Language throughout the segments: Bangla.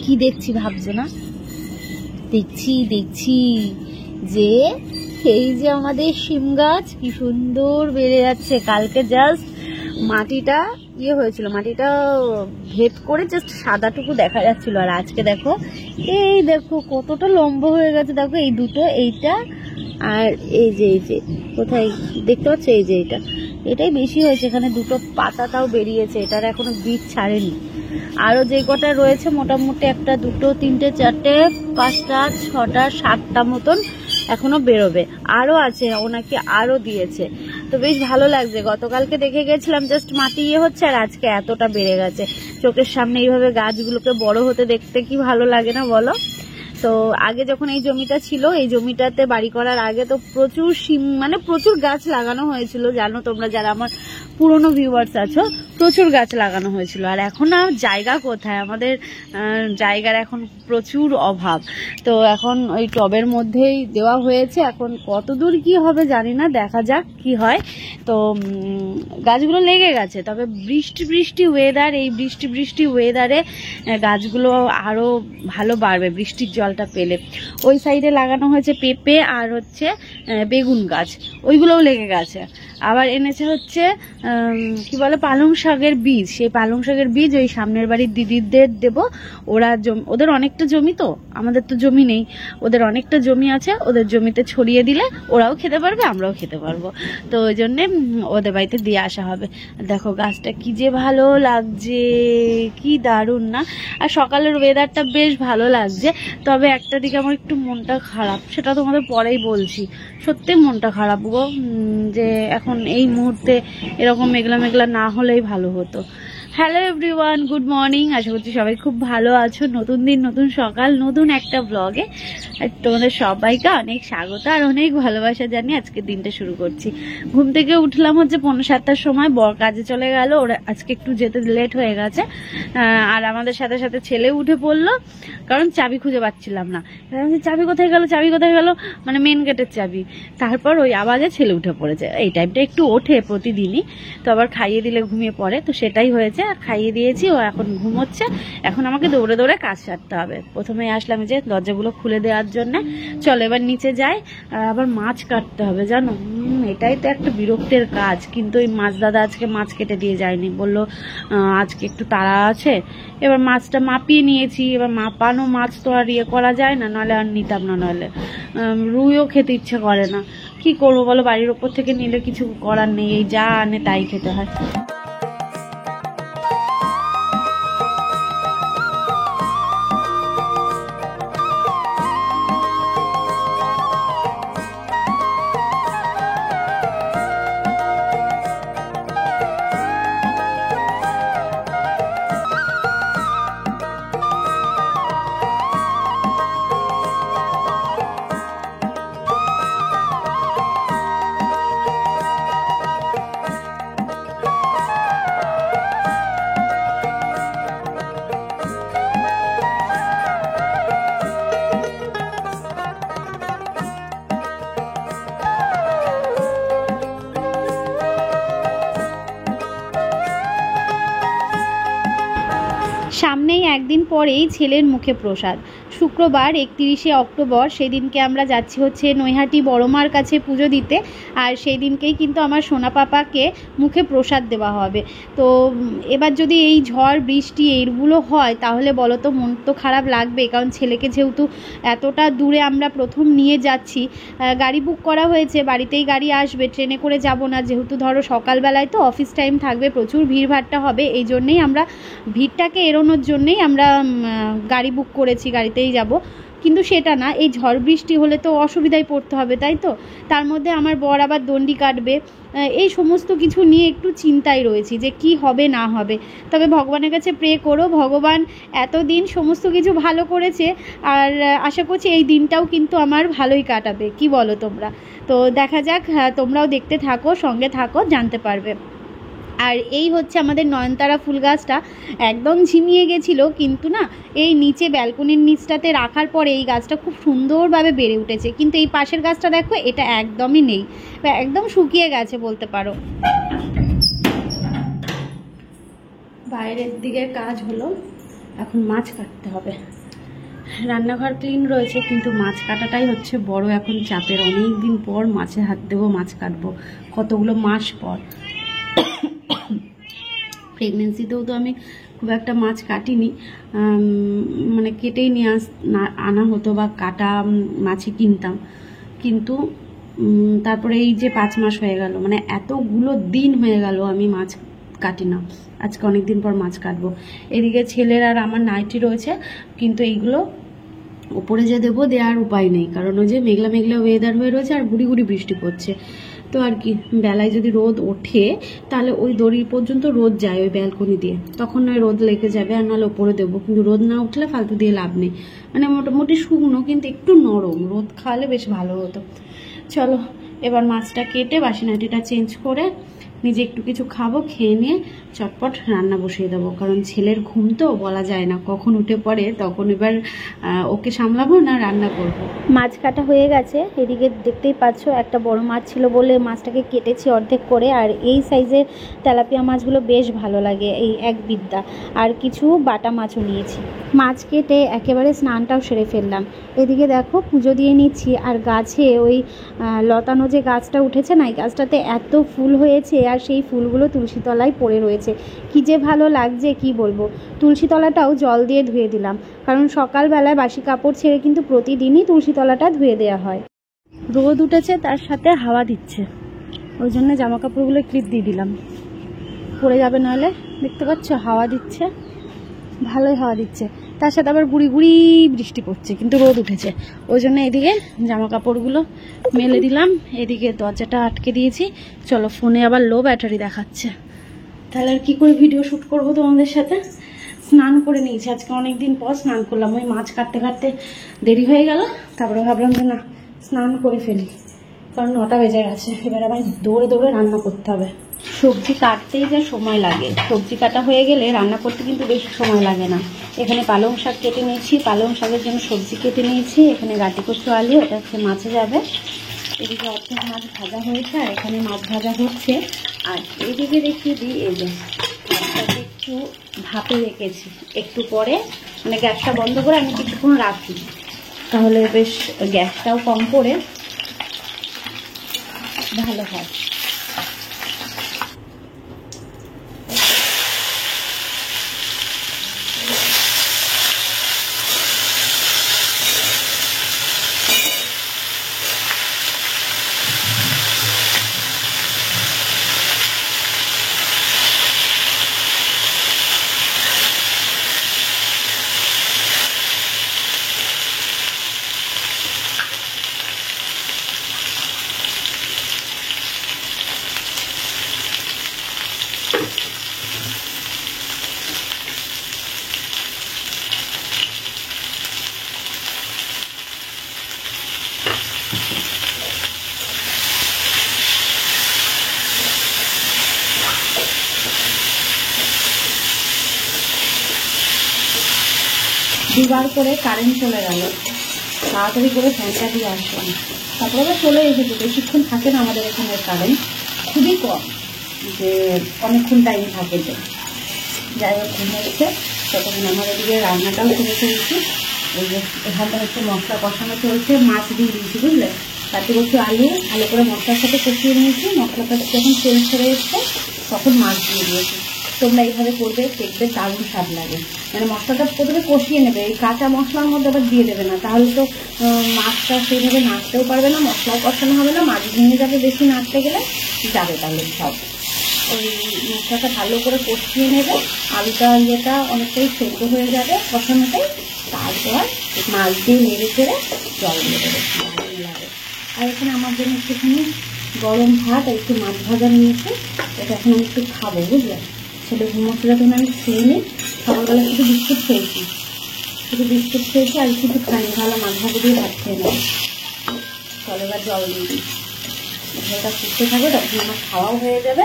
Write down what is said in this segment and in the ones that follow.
কি দেখছি ভাবছো না? দেখছি যে এই যে আমাদের শিম গাছ কি সুন্দর বেড়ে যাচ্ছে। কালকে জাস্ট মাটিটা হয়েছিল, মাটিটা ভেদ করে জাস্ট সাদাটুকু দেখা যাচ্ছিল, আর আজকে দেখো এই দেখো কতটা লম্বা হয়ে গেছে। দেখো এই দুটো, এইটা আর এই যে কোথায় দেখতে পাচ্ছ, এই যে এটাই বেশি হয়েছে। এখানে দুটো পাতাটাও বেরিয়েছে, এটার এখনো বীজ ছাড়েনি। আরো যে কটা রয়েছে মোটামুটি 1, 2, 3, 4, 5, 6, 7টা মতন এখনো বেরোবে। আরো আছে, ওনাকে আরো দিয়েছে। তো বেশ ভালো লাগছে। গতকালকে দেখে গেছিলাম জাস্ট মাটি হচ্ছে, আর আজকে এতটা বেড়ে গেছে। চোখের সামনে এইভাবে গাছগুলোকে বড় হতে দেখতে কি ভালো লাগে না বলো? তো আগে যখন এই জমিটা ছিল, এই জমিটাতে বাড়ি করার আগে তো প্রচুর শিম মানে প্রচুর গাছ লাগানো হয়েছিল। জানো তোমরা যারা আমার পুরনো ভিউয়ার্স আছো, প্রচুর গাছ লাগানো হয়েছিল। আর এখন আর জায়গা কোথায়, আমাদের জায়গার এখন প্রচুর অভাব। তো এখন ওই টবের মধ্যেই দেওয়া হয়েছে। এখন কত দূর কি হবে জানি না, দেখা যাক কি হয়। তো গাছগুলো লেগে গেছে, তবে বৃষ্টি ওয়েদার, এই বৃষ্টি ওয়েদারে গাছগুলো আরো ভালো বাড়বে বৃষ্টির জলটা পেলে। ওই সাইডে লাগানো হয়েছে পেঁপে আর হচ্ছে বেগুন গাছ, ওইগুলোও লেগে গেছে। আবার এনেছে হচ্ছে কি বলে পালং শাকের বীজ। সেই পালং শাকের বীজ ওই সামনের বাড়ির দিদিদের দেব। ওদের অনেকটা জমি, তো আমাদের তো জমি নেই, ওদের অনেকটা জমি আছে। ওদের জমিতে ছড়িয়ে দিলে ওরাও খেতে পারবে, আমরাও খেতে পারবো। তো ওই জন্যে ওদের বাড়িতে দিয়ে আসা হবে। দেখো গাছটা কি যে ভালো লাগছে, কি দারুণ না? আর সকালের ওয়েদারটা বেশ ভালো লাগছে। তবে একটা দিকে আমার একটু মনটা খারাপ, সেটা তোমাদের পরেই বলছি। সত্যি মনটা খারাপ গো, যে এখন এই মুহূর্তে এরকম মেঘলা না হলেই ভালো হতো। Hello everyone, good morning. আশা করছি সবাই খুব ভালো আছো। নতুন দিন, নতুন সকাল, নতুন একটা ব্লগে তোমাদের সবাইকে অনেক স্বাগত আর অনেক ভালোবাসা জানিয়ে আজকের দিনটা শুরু করছি। ঘুম থেকে উঠলাম হচ্ছে 6:45-টার সময়। বর কাজে চলে গেল, ওরা আজকে একটু যেতে লেট হয়ে গেছে। আর আমাদের সাথে সাথে ছেলে উঠে পড়লো, কারণ চাবি খুঁজে পাচ্ছিলাম না। চাবি কোথায় গেল, মানে মেন গেটের চাবি। তারপর ওই আওয়াজে ছেলে উঠে পড়েছে। এই টাইমটা একটু ওঠে প্রতিদিনই, তো আবার খাইয়ে দিলে ঘুমিয়ে পড়ে, তো সেটাই হয়েছে। খাইয়ে দিয়েছি, ও এখন ঘুমোচ্ছে। এখন আমাকে দৌড়ে দৌড়ে কাজ সারতে হবে। প্রথমে আসলাম যে দরজাগুলো খুলে দেওয়ার জন্য। চলো এবার নিচে যাই। আবার মাছ কাটতে হবে জানো, এটাই তো একটা বিরক্তের কাজ। কিন্তু ওই মাছ দাদা আজকে মাছ কেটে দিয়ে যায়নি, বললো আজকে একটু তাড়া আছে। এবার মাছটা মাপিয়ে নিয়েছি। এবার মাপানো মাছ তো আর করা যায় না, নাহলে আর নিতাম না। নাহলে রুইও খেতে ইচ্ছে করে না, কি করবো বলো? বাড়ির ওপর থেকে নিলে কিছু করার নেই, এই যা আনে তাই খেতে হয়। সামনেই একদিন পরেই ছেলের মুখে প্রসাদ। শুক্রবার 31শে অক্টোবর, সেদিনকে আমরা যাচ্ছি হচ্ছে নৈহাটি বড়মার কাছে পুজো দিতে। আর সেই দিনকেই কিন্তু আমার সোনা পাপাকে মুখে প্রসাদ দেওয়া হবে। তো এবার যদি এই ঝড় বৃষ্টি এইগুলো হয় তাহলে বলো তো, মন তো খারাপ লাগবে। কারণ ছেলেকে যেহেতু এতটা দূরে আমরা প্রথম নিয়ে যাচ্ছি, গাড়ি বুক করা হয়েছে, বাড়িতেই গাড়ি আসবে, ট্রেনে করে যাব না। যেহেতু ধরো সকালবেলায় তো অফিস টাইম থাকবে, প্রচুর ভিড়ভাট্টা হবে। এই জন্যেই আমরা ভিড়টাকে এড়োনোর জন্যেই আমরা গাড়ি বুক করেছি, গাড়িতেই যাব। কিন্তু সেটা না, এই ঝড় বৃষ্টি হলে তো অসুবিধায় পড়তে হবে, তাই তো? তার মধ্যে আমার বর আবার দণ্ডি কাটবে, এই সমস্ত কিছু নিয়ে একটু চিন্তায় রয়েছি যে কি হবে না হবে। তবে ভগবানের কাছে প্রে করো, ভগবান এতদিন সমস্ত কিছু ভালো করেছে, আর আশা করছি এই দিনটাও কিন্তু আমার ভালোই কাটাবে। কি বলো তোমরা? তো দেখা যাক, তোমরাও দেখতে থাকো, সঙ্গে থাকো, জানতে পারবে। আর এই হচ্ছে আমাদের নয়নতারা ফুল গাছটা একদম ঝিমিয়ে গেছিলো, কিন্তু না এই নিচে ব্যালকনির নিচটাতে রাখার পরে এই গাছটা খুব সুন্দরভাবে বেড়ে উঠেছে। কিন্তু এই পাশের গাছটা দেখো, এটা একদমই নেই, একদম শুকিয়ে গেছে বলতে পারো। বাইরের দিকে কাজ হলো, এখন মাছ কাটতে হবে। রান্নাঘর ক্লিন রয়েছে, কিন্তু মাছ কাটাটাই হচ্ছে বড় এখন চাপের। অনেক দিন পর মাছে হাত দেবো, মাছ কাটবো, কতগুলো মাস পর। প্রেগনেন্সিতেও তো আমি খুব একটা মাছ কাটিনি, মানে কেটেই নিয়ে আনা হতো বা কাটা মাছই কিনতাম। কিন্তু তারপরে এই যে 5 মাস হয়ে গেল, মানে এতগুলো দিন হয়ে গেল আমি মাছ কাটি না। আজকে অনেক দিন পর মাছ কাটবো। এদিকে ছেলের আর আমার নাইটি রয়েছে, কিন্তু এইগুলো উপরে যে দেবো দেওয়ার উপায় নেই, কারণ ওই যে মেঘলা মেঘলা ওয়েদার হয়ে রয়েছে আর গুড়ি গুড়ি বৃষ্টি পড়ছে। তো আর কি, বেলায় যদি রোদ ওঠে তাহলে ওই দড়ি পর্যন্ত রোদ যায় ওই ব্যালকনি দিয়ে, তখন ওই রোদ লেগে যাবে, আর নাহলে ওপরে দেবো। কিন্তু রোদ না উঠলে ফালতু দিয়ে লাভ নেই। মানে মোটামুটি শুকনো কিন্তু একটু নরম, রোদ খাওয়ালে বেশ ভালো হতো। চলো এবার মাছটা কেটে বাসি নাইটিটা চেঞ্জ করে নিজে একটু কিছু খাবো, খেয়ে নিয়ে চটপট রান্না বসিয়ে দেবো। কারণ ছেলের ঘুম তো বলা যায় না কখন উঠে পড়ে, তখন এবার ওকে সামলাবো না রান্না করব। মাছ কাটা হয়ে গেছে, এদিকে দেখতেই পাচ্ছ একটা বড় মাছ ছিল বলে মাছটাকে কেটেছি অর্ধেক করে। আর এই সাইজের তেলাপিয়া মাছগুলো বেশ ভালো লাগে, এই এক বিদ্যা। আর কিছু বাটা মাছও নিয়েছি। মাছ কেটে একেবারে স্নানটাও সেরে ফেললাম। এদিকে দেখো পুজো দিয়ে নিচ্ছি। আর গাছে ওই লতানো যে গাছটা উঠেছে না, এই গাছটাতে এত ফুল হয়েছে, আর সেই ফুলগুলো তুলসী তলায় পড়ে রয়েছে। কি যে ভালো লাগছে কি বলবো। তুলসী তলাটাও জল দিয়ে ধুয়ে দিলাম, কারণ সকালবেলায় বাসি কাপড় ছেড়ে কিন্তু প্রতিদিনই তুলসী তলাটা ধুয়ে দেওয়া হয়। রোদ উঠেছে, তার সাথে হাওয়া দিচ্ছে, ওই জন্য জামা কাপড়গুলো ক্লিপ দিয়ে দিলাম, পড়ে যাবে নাহলে। দেখতে পাচ্ছ হাওয়া দিচ্ছে, ভালোই হাওয়া দিচ্ছে, তার সাথে আবার গুড়ি গুড়ি বৃষ্টি পড়ছে, কিন্তু রোদ উঠেছে। ওই জন্য এদিকে জামা কাপড়গুলো মেলে দিলাম, এদিকে দরজাটা আটকে দিয়েছি। চলো, ফোনে আবার লো ব্যাটারি দেখাচ্ছে, তাহলে আর কি করে ভিডিও শ্যুট করবো তোমাদের সাথে। স্নান করে নিয়েছি, আজকে অনেকদিন পর স্নান করলাম। ওই মাছ কাটতে কাটতে দেরি হয়ে গেল, তারপরে ভাবলাম যে না স্নান করে ফেলি, কারণ 9টা বেজে গেছে। এবার আবার দৌড়ে দৌড়ে রান্না করতে হবে। সবজি কাটতেই যা সময় লাগে, সবজি কাটা হয়ে গেলে রান্না করতে কিন্তু বেশি সময় লাগে না। এখানে পালং শাক কেটে নিয়েছি, পালং শাকের জন্য সবজি কেটে নিয়েছি। এখানে গাটি কচু আলু, এটা হচ্ছে মাছে যাবে। এদিকে অর্ধেক মাছ ভাজা হয়েছে, আর এখানে মাছ ভাজা হচ্ছে। আর এইদিকে দেখিয়ে দিই, এই যে মাছটাকে একটু ভাপে রেখেছি, একটু পরে মানে গ্যাসটা বন্ধ করে আমি কিছুক্ষণ রাখি, তাহলে বেশ গ্যাসটাও কম করে ভালো হয়। দুবার করে কারেন্ট চলে গেল, তাড়াতাড়ি করে ফ্যানটা দিয়ে আসলাম, তারপরে আবার চলে এসেছে। বেশিক্ষণ থাকে না আমাদের এখানে কারেন্ট, খুবই কম, যে অনেকক্ষণ টাইম থাকে। যে যাই হোক ঘুম হচ্ছে, ততক্ষণ আমার এদিকে রান্নাটাও করে ফেলছি। ওই যে এখানটা হচ্ছে মশলা কষানো চলছে, মাছ দিয়ে দিয়েছি বুঝলে, তাতে হচ্ছে আলু ভালো করে মশলার সাথে কষিয়ে নিয়েছি। মশলাটা যখন তেল ছেড়ে এসছে তখন মাছ দিয়ে দিয়েছি। তোমরা এইভাবে করবে, দেখবে দারুণ স্বাদ লাগে। মানে মশলাটা প্রথমে কষিয়ে নেবে, এই কাঁচা মশলার মধ্যে আবার দিয়ে দেবে না, তাহলে তো মাছটা সেইভাবে নাড়তেও পারবে না, মশলাও কষানো হবে না, মাছ ভেঙে যাবে বেশি নাড়তে গেলে, যাবে তাহলে সব। ওই মশলাটা ভালো করে কষিয়ে নেবে, আলুটা ইয়েটা অনেকটাই সেদ্ধ হয়ে যাবে কষানোটাই, তারপর মাছ দিয়ে নেড়ে চেড়ে জল দিয়ে দেবে, ভালো লাগে। আর এখানে আমার জন্য একটুখানি গরম ভাত আর একটু মাছ ভাজা নিয়েছে, এটা এখন আমি একটু খাবো বুঝলে। ছেলে ঘুমোচ্ছিল তখন আমি খেয়ে নিই, সকালবেলা শুধু বিস্কুট খেয়েছি, আর কিছু খাইনি, ভালো মাছ ভাজা দিয়ে ভাত খেয়ে নেই। চলো এবার জল দিয়ে দিই, ঝোলটা ফুটতে থাকবে, তখন আমার খাওয়াও হয়ে যাবে।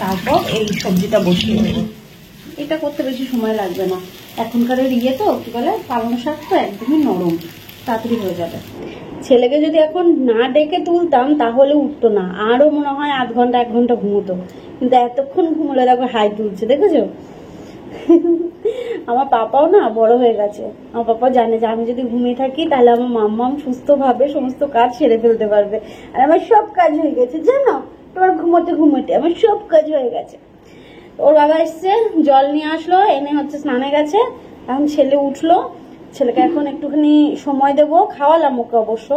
তারপর এই সবজিটা বসিয়ে দেবো, এটা করতে বেশি সময় লাগবে না। এখনকার ইয়ে তো কি বলে, পালং শাক তো একদমই নরম, তাড়াতাড়ি হয়ে যাবে। ছেলেকে যদি এখন না ডেকে তুলতাম তাহলে উঠতো না, আরও মনে হয় 1 ঘন্টা 1 ঘন্টা ঘুমোতো, কিন্তু এতক্ষণ ঘুমোলে দেখো হাই তুলছে, দেখেছো। আমার পাপাও না বড় হয়ে গেছে, আমার পাপা জানে যে আমি যদি ঘুমিয়ে থাকি তাহলে আমার মাম্মাম সুস্থভাবে সমস্ত কাজ সেরে ফেলতে পারবে। আর আমার সব কাজ হয়ে গেছে জানো, তোমার ঘুমোতে ঘুমোতে আমার সব কাজ হয়ে গেছে। ওর বাবা এসছে, জল নিয়ে আসলো, এনে হচ্ছে স্নানে গেছে। এখন ছেলে উঠলো, ছেলেকে এখন একটুখানি সময় দেবো, খাওয়ালাম ওকে অবশ্য,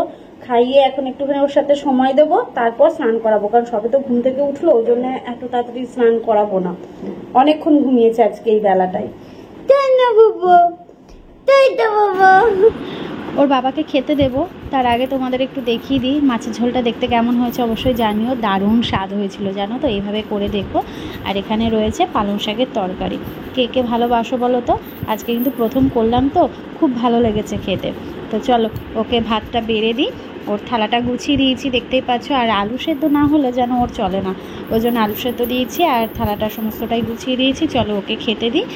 খাইয়ে এখন একটুখানি ওর সাথে সময় দেবো, তারপর স্নান করাবো। কারণ সবে তো ঘুম থেকে উঠলো, ওই জন্য এত তাড়াতাড়ি স্নান করাবো না, অনেকক্ষণ ঘুমিয়েছে আজকে এই বেলাটায়। তাই না বাবা, তাই তো বাবা। ওর বাবাকে খেতে দেবো, তার আগে তোমাদের একটু দেখিয়ে দিই মাছের ঝোলটা দেখতে কেমন হয়েছে অবশ্যই জানিও। দারুণ স্বাদ হয়েছিল জানো তো, এইভাবে করে দেখো। আর এখানে রয়েছে পালং শাকের তরকারি। কে কে ভালোবাসো বলো তো, আজকে কিন্তু প্রথম করলাম তো, খুব ভালো লেগেছে খেতে। তো চলো ওকে ভাতটা বেড়ে দিই, ওর থালাটা গুছিয়ে দিয়েছি দেখতেই পাচ্ছ। আর আলু সেদ্ধ না হলে যেন ওর চলে না, ওই জন্য আলু সেদ্ধ দিয়েছি আর থালাটা সমস্তটাই গুছিয়ে দিয়েছি। চলো ওকে খেতে দিই,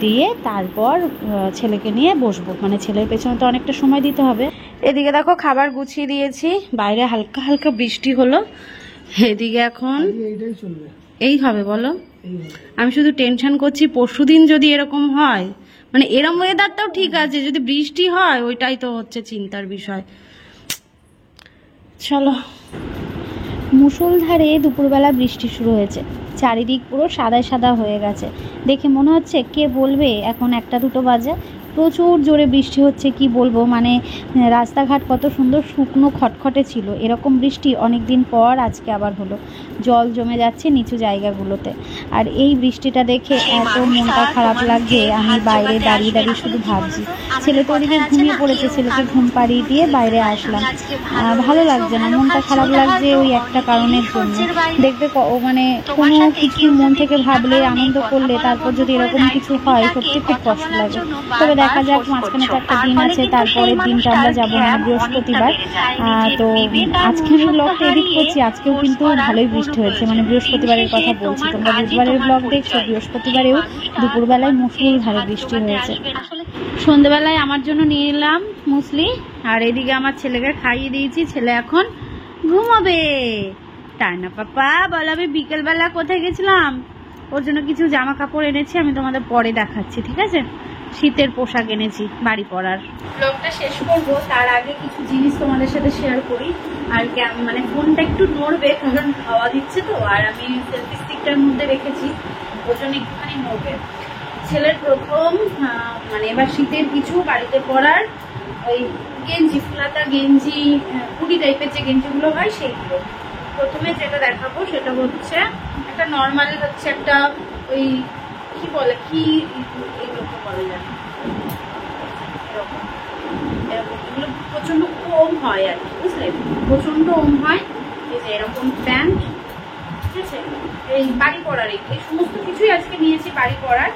দিয়ে তারপর ছেলেকে নিয়ে বসবো, মানে ছেলের পেছনে তো অনেকটা সময় দিতে হবে। এদিকে দেখো খাবার গুছিয়ে দিয়েছি, বাইরে হালকা হালকা বৃষ্টি হলো, এদিকে এখন এই হবে বলো। আমি শুধু টেনশন করছি পরশুদিন যদি এরকম হয়, মানে এরম ওয়েদারটাও ঠিক আছে, যদি বৃষ্টি হয় ওইটাই তো হচ্ছে চিন্তার বিষয়। চলো, মুষলধারে দুপুরবেলা বৃষ্টি শুরু হয়েছে, চারিদিক পুরো সাদায় সাদা হয়ে গেছে। দেখে মনে হচ্ছে কে বলবে এখন 1-2 বাজে, প্রচুর জোরে বৃষ্টি হচ্ছে। কি বলবো, মানে রাস্তাঘাট কত সুন্দর শুকনো খটখটে ছিল, এরকম বৃষ্টি অনেক দিন পর আজকে আবার হলো। জল জমে যাচ্ছে নিচু জায়গাগুলোতে। আর এই বৃষ্টিটা দেখে এত মনটা খারাপ লাগছে, আমি বাইরে দাঁড়িয়ে দাঁড়িয়ে শুধু ভাবছি। ছেলে তো ওদিকে ঘুমিয়ে পড়েছে, ছেলেকে ঘুম পাড়িয়ে দিয়ে বাইরে আসলাম। ভালো লাগছে না, মনটা খারাপ লাগছে ওই একটা কারণের জন্য। দেখবে মানে কোনো কিছু মন থেকে ভাবলে আনন্দ করলে তারপর যদি এরকম কিছু হয় সত্যি খুব কষ্ট লাগে। তবে দেখা যাক, মাঝখানে তো একটা দিন আছে, তারপরের দিনটা আমরা যাবো মানে বৃহস্পতিবার। তো আজকে আমি ব্লগটা এডিট করছি, আজকেও কিন্তু ভালোই বৃষ্টি হয়েছে, মানে বৃহস্পতিবারের কথা বলছি। তোমরা বুধবারের ব্লগ দেখছো, বৃহস্পতিবারেও দুপুরবেলায় মুষলধারে বৃষ্টি হয়েছে। সন্ধ্যেবেলায় আমার জন্য নিয়ে এলাম মুসলি, আর এদিকে আমার ছেলেকে খাইয়ে দিয়েছি, ছেলে এখন ঘুমাবে। তাই না পাপা বলো, আমি বিকেলবেলা কোথায় গেছিলাম, ওর জন্য কিছু জামা কাপড় এনেছি, আমি তোমাদের পরে দেখাচ্ছি, ঠিক আছে? শীতের পোশাক এনেছি বাড়ি পরার। ব্লগটা শেষ করব, তার আগে কিছু জিনিস তোমাদের সাথে শেয়ার করি। আর মানে ফোনটা একটু নড়বে কারণ হাওয়া দিচ্ছে তো, আর আমি সেলফি স্টিকটার মধ্যে রেখেছি, ওর জন্য একটুখানি নড়বে। ছেলের প্রথম মানে এবার শীতের কিছু বাড়িতে পরার ওই গেঞ্জি, ফুলাতা গেঞ্জি, কুড়ি টাইপের যে গেঞ্জিগুলো হয় সেইগুলো। প্রথমে যেটা দেখাবো সেটা হচ্ছে একটা নর্মাল, হচ্ছে একটা ওই কি বলে, কি এগুলোকে বলে জানো, এরকম এরকম, এগুলো প্রচন্ড ওম হয় আর কি, বুঝলে, প্রচন্ড ওম হয়। এই যে এরকম প্যান্ট, ঠিক আছে, এই বাড়ি পরার, এই সমস্ত কিছুই আজকে নিয়েছি বাড়ি পরার।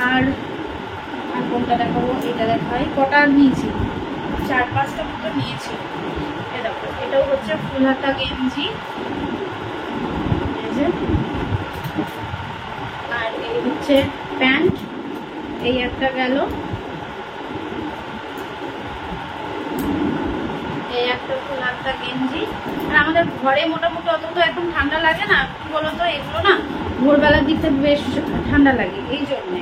আর কোনটা দেখাবো, এটা দেখাই, কটা নিয়েছি, 4-5টা মতো নিয়েছি। এ দেখো, এটাও হচ্ছে ফুল হাতা গেঞ্জি, আর এই হচ্ছে প্যান্ট, এই একটা গেল, এই একটা ফুল হাতা গেঞ্জি। আর আমাদের ঘরে মোটামুটি অত তো এখন ঠান্ডা লাগে না, কি বলতো, এগুলো না ভোরবেলার দিকটা বেশ ঠান্ডা লাগে এই জন্যে।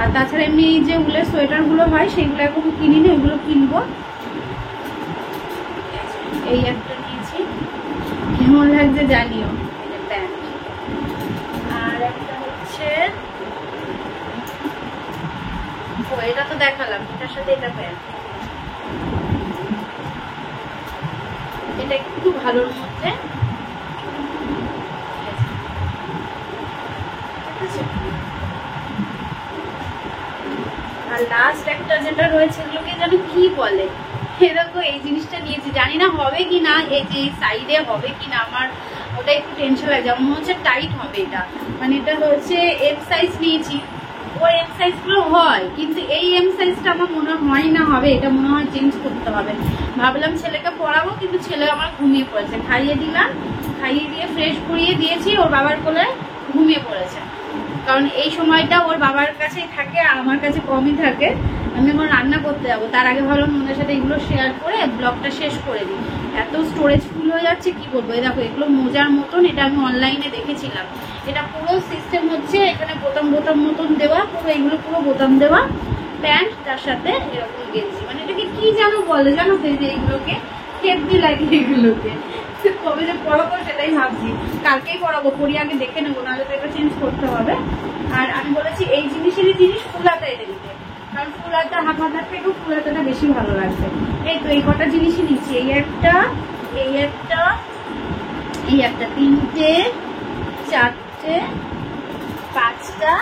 আর তাছাড়া এমনি যে উলের সোয়েটার গুলো হয় সেগুলো এখন কিনিনি, ওগুলো কিনবো। এই একটা নিয়েছি, কেমন লাগছে জানিও, এটা প্যান্ট। আর একটা হচ্ছে, ও এটা তো দেখালাম, এটার সাথে এটা প্যান্ট, এটা একটু ভালোর মধ্যে, আর লাস্ট একটা যেটা রয়েছে এগুলোকে যেন কি বলে, এরকম এই জিনিসটা নিয়েছি, জানি না হবে কি না, এই যে সাইডে হবে কি না, আমার ওটা একটু টেনশন লাগে, মনে হচ্ছে টাইট হবে এটা, মানে এটা হচ্ছে এম সাইজ নিয়েছি, ও এম সাইজ গুলো হয়, কিন্তু এই এম সাইজটা আমার মনে হয় না হবে, এটা মনে হয় চেঞ্জ করতে হবে। ভাবলাম ছেলেকে পড়াবো, কিন্তু ছেলে আমার ঘুমিয়ে পড়েছে, খাইয়ে দিলাম, খাইয়ে দিয়ে ফ্রেশ করিয়ে দিয়েছি, ওর বাবার কোলে ঘুমিয়ে পড়েছে। কারণ এই সময়টা ওর বাবার কাছেই থাকে আর আমার কাছে কমই থাকে। আমি এখন রান্না করতে যাবো, তার আগে ভাবলাম ওদের সাথে এগুলো শেয়ার করে ব্লগটা শেষ করে দিই। এত স্টোরেজ ফুল হয়ে যাচ্ছে কি বলবো। এই দেখো এগুলো মোজার মতন, এটা আমি অনলাইনে দেখেছিলাম। এটা পুরো সিস্টেম হচ্ছে এখানে বোতাম বোতাম মতন দেওয়া, পুরো এগুলো পুরো বোতাম দেওয়া প্যান্ট, তার সাথে এরকম গেঞ্জি। মানে এটাকে কি যেন বলে জানো তো, যে এইগুলোকে হেভি লাগে এগুলোকে। কবে যে পড়াবো সেটাই ভাবছি, কালকেই পড়াবো, পড়ি আগে দেখে নেবো, নাহলে তো এটা চেঞ্জ করতে হবে। আর আমি বলেছি এই জিনিসেরই জিনিস ফুল হাতা এনে দিতে, কারণ ফুল হাতা হাফ হাতার থেকেও ফুল হাতাটা বেশি ভালো লাগবে। এই তো এই কটা জিনিসই নিচ্ছি, এই একটা, এই একটা, এই একটা, 3টে 4টে 5টা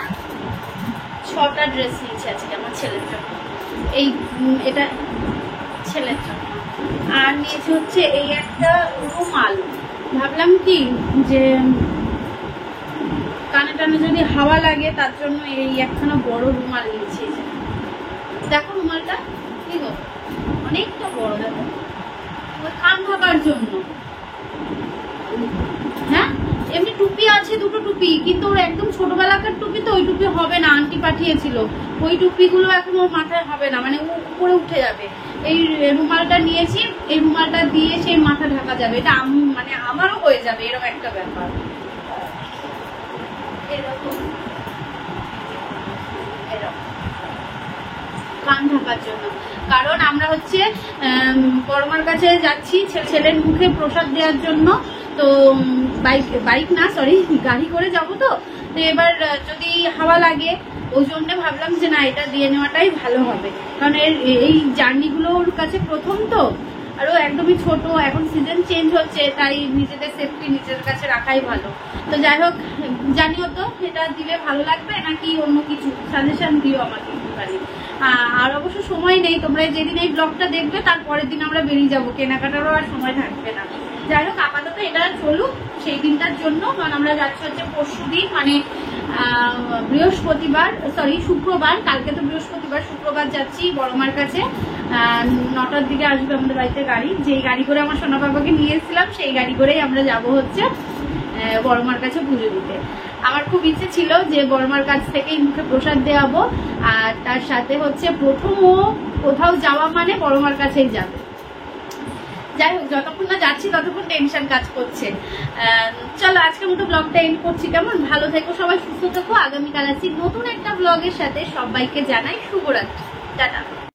6টা ড্রেস নিয়েছি আজকে আমার ছেলের জন্য। এই এটা ছেলের জন্য। আর নিয়েছি হচ্ছে এই একটা রুমাল, ভাবলাম কি যে কানে টানে যদি হাওয়া লাগে তার জন্য এই একখানা বড় রুমাল নিয়েছি। দেখো রুমালটা কি গো, অনেকটা বড়, দেখো কান ঢাকার জন্য। হ্যাঁ এমনি টুপি আছে, দুটো টুপি, কিন্তু ওর একদম ছোটবেলাকার টুপি, তো ওই টুপি হবে না, আন্টি পাঠিয়েছিল। ওই টুপিগুলো এখন ওর মাথায় হবে না, মানে ও উপরে উঠে যাবে। এই রুমালটা নিয়েছি, এই রুমালটা দিয়ে সেই মাথা ঢাকা যাবে, এটা মানে আমারও হয়ে যাবে এরকম একটা ব্যাপার। কান ঢাকার জন্য, কারণ আমরা হচ্ছে বড়মার কাছে যাচ্ছি ছেলের মুখে প্রসাদ দেওয়ার জন্য। তো বাইক না সরি গাড়ি করে যাবো, তো এবার যদি হাওয়া লাগে ওই জন্য ভাবলাম যে না এটা দিয়ে নেওয়াটাই ভালো হবে, কারণ এই জার্নিগুলো ওর কাছে প্রথম, তো আরও একদমই ছোট, এখন সিজন চেঞ্জ হচ্ছে, তাই নিজেদের সেফটি নিজের কাছে রাখাই ভালো। তো যাই হোক, জানিও তো এটা দিলে ভালো লাগবে নাকি অন্য কিছু সাজেশন দিও আমাকে একটুখানি। আর অবশ্য সময় নেই, তোমরা যেদিন এই ব্লগটা দেখবে তারপরের দিন আমরা বেরিয়ে যাবো, কেনাকাটারও আর সময় থাকবে না। যাই হোক আপাতত এটা চলুক সেই দিনটার জন্য, কারণ আমরা যাচ্ছি হচ্ছে পরশু দিন, মানে বৃহস্পতিবার, সরি শুক্রবার, কালকে তো বৃহস্পতিবার, শুক্রবার যাচ্ছি বড়মার কাছে। 9টার দিকে আসবে আমাদের বাড়িতে গাড়ি, যেই গাড়ি করে আমার সোনা বাবাকে নিয়ে এসেছিলাম সেই গাড়ি করেই আমরা যাব হচ্ছে বড়মার কাছে পুজো দিতে। আমার খুব ইচ্ছে ছিল যে বড়মার কাছ থেকেই মুখে প্রসাদ দেওয়াবো, আর তার সাথে হচ্ছে প্রথম ও কোথাও যাওয়া মানে বড়মার কাছেই যাবে। যাই হোক যতক্ষণ না যাচ্ছি ততক্ষণ টেনশন কাজ করছে। চলো আজকের মতো ব্লগটা এন্ড করছি, কেমন? ভালো থেকো সবাই, সুস্থ থেকো। আগামীকাল আসছি নতুন একটা ব্লগের সাথে, সবাইকে জানাই শুভরাত্রি, টাটা।